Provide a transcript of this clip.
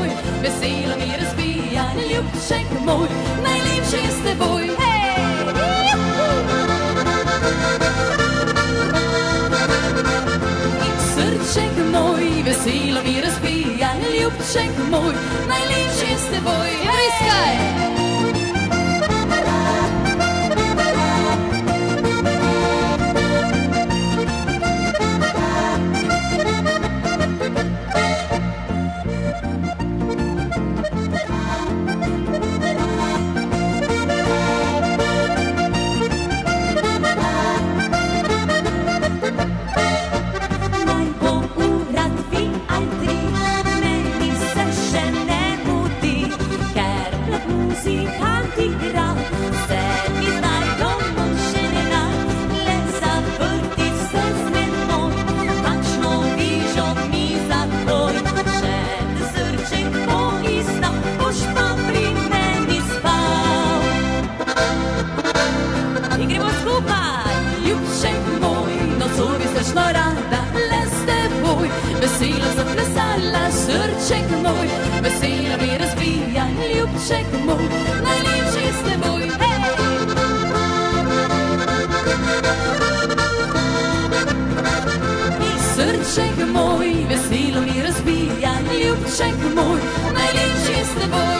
moj, veselo mi razbija, ljubček moj, najlepši je s teboj. In srček moj, veselo mi razbija, ljubček moj, najlepši je s teboj. Vriskaj! Veselo zaplesala, srček moj, veselo mi razbija, ljubček moj, najlepši je s teboj. Srček moj, veselo mi razbija, ljubček moj, najlepši je s teboj.